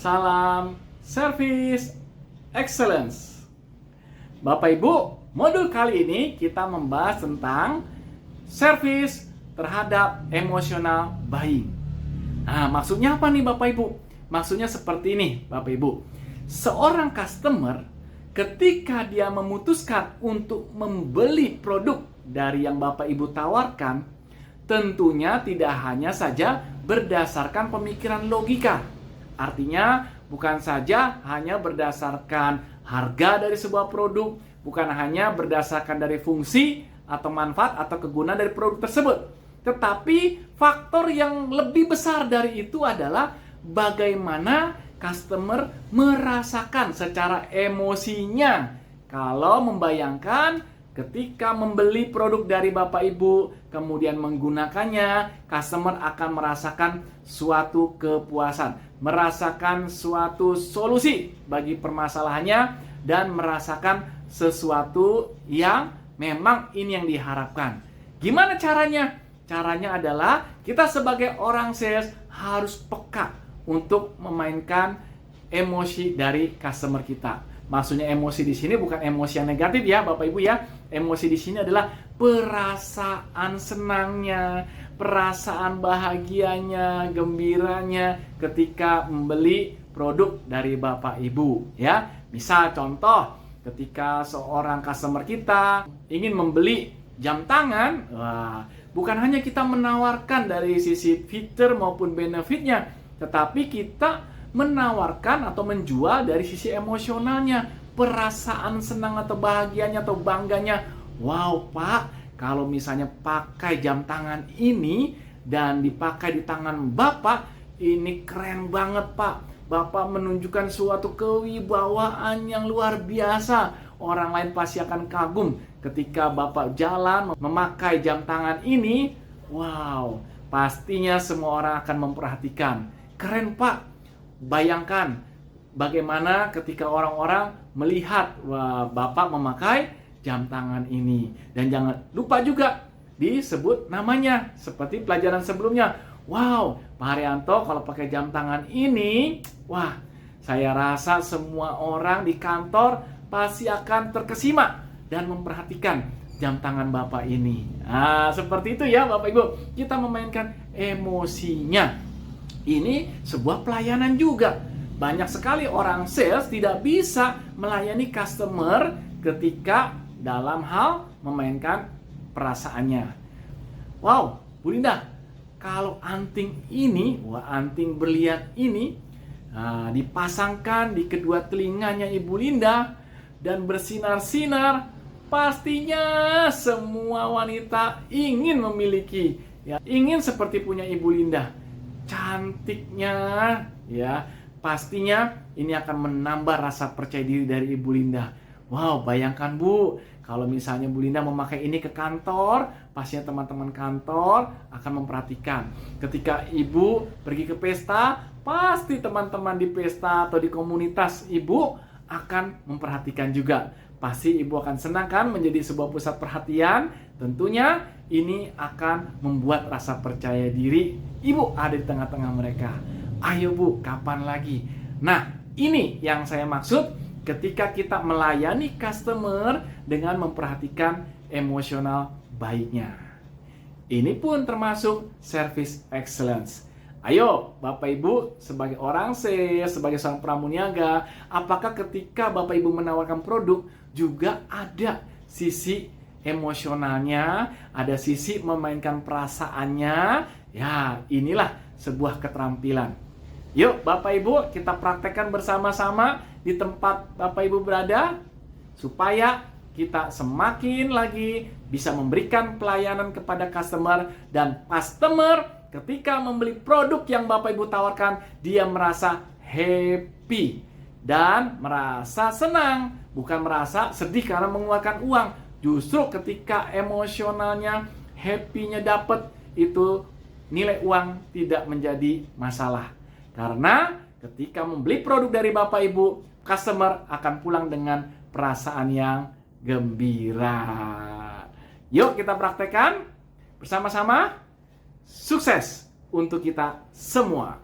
Salam Service Excellence. Bapak Ibu, modul kali ini kita membahas tentang service terhadap emosional buying. Nah, maksudnya apa nih Bapak Ibu? Maksudnya seperti ini Bapak Ibu. Seorang customer ketika dia memutuskan untuk membeli produk dari yang Bapak Ibu tawarkan, tentunya tidak hanya saja berdasarkan pemikiran logika. Artinya bukan saja hanya berdasarkan harga dari sebuah produk, bukan hanya berdasarkan dari fungsi atau manfaat atau kegunaan dari produk tersebut. Tetapi faktor yang lebih besar dari itu adalah bagaimana customer merasakan secara emosinya kalau membayangkan ketika membeli produk dari Bapak Ibu, kemudian menggunakannya, customer akan merasakan suatu kepuasan, merasakan suatu solusi bagi permasalahannya, dan merasakan sesuatu yang memang ini yang diharapkan. Gimana caranya? Caranya adalah kita sebagai orang sales harus peka untuk memainkan emosi dari customer kita. Maksudnya emosi di sini bukan emosi yang negatif ya Bapak Ibu ya. Emosi di sini adalah perasaan senangnya, perasaan bahagianya, gembiranya ketika membeli produk dari Bapak Ibu ya. Misal contoh, ketika seorang customer kita ingin membeli jam tangan, bukan hanya kita menawarkan dari sisi fitur maupun benefitnya, tetapi kita menawarkan atau menjual dari sisi emosionalnya, perasaan senang atau bahagianya atau bangganya. Wow Pak, kalau misalnya pakai jam tangan ini dan dipakai di tangan Bapak, ini keren banget Pak. Bapak menunjukkan suatu kewibawaan yang luar biasa. Orang lain pasti akan kagum ketika Bapak jalan memakai jam tangan ini. Wow, pastinya semua orang akan memperhatikan. Keren Pak. Bayangkan bagaimana ketika orang-orang melihat Bapak memakai jam tangan ini. Dan jangan lupa juga disebut namanya seperti pelajaran sebelumnya. Wow, Pak Haryanto kalau pakai jam tangan ini, wah, saya rasa semua orang di kantor pasti akan terkesima dan memperhatikan jam tangan Bapak ini. Nah, seperti itu ya Bapak Ibu. Kita memainkan emosinya. Ini sebuah pelayanan juga. Banyak sekali orang sales tidak bisa melayani customer ketika dalam hal memainkan perasaannya. Wow, Bu Linda, kalau anting ini, anting berlian ini dipasangkan di kedua telinganya Ibu Linda dan bersinar-sinar, pastinya semua wanita ingin memiliki, ya, ingin seperti punya Ibu Linda. Cantiknya, ya, pastinya ini akan menambah rasa percaya diri dari Ibu Linda. Wow, bayangkan Bu, kalau misalnya Bu Linda memakai ini ke kantor, pastinya teman-teman kantor akan memperhatikan. Ketika Ibu pergi ke pesta, pasti teman-teman di pesta atau di komunitas Ibu akan memperhatikan juga. Pasti Ibu akan senang kan menjadi sebuah pusat perhatian. Tentunya ini akan membuat rasa percaya diri Ibu ada di tengah-tengah mereka. Ayo Bu, kapan lagi? Nah, ini yang saya maksud ketika kita melayani customer dengan memperhatikan emosional baiknya. Ini pun termasuk service excellence. Ayo Bapak Ibu sebagai orang sales, sebagai seorang pramuniaga, apakah ketika Bapak Ibu menawarkan produk juga ada sisi emosionalnya, ada sisi memainkan perasaannya? Ya, inilah sebuah keterampilan. Yuk Bapak Ibu, kita praktekkan bersama-sama di tempat Bapak Ibu berada, supaya kita semakin lagi bisa memberikan pelayanan kepada customer, dan customer ketika membeli produk yang Bapak Ibu tawarkan, dia merasa happy dan merasa senang, bukan merasa sedih karena mengeluarkan uang. Justru ketika emosionalnya, happy-nya dapat, itu nilai uang tidak menjadi masalah. Karena ketika membeli produk dari Bapak Ibu, customer akan pulang dengan perasaan yang gembira. Yuk kita praktekkan bersama-sama. Sukses untuk kita semua.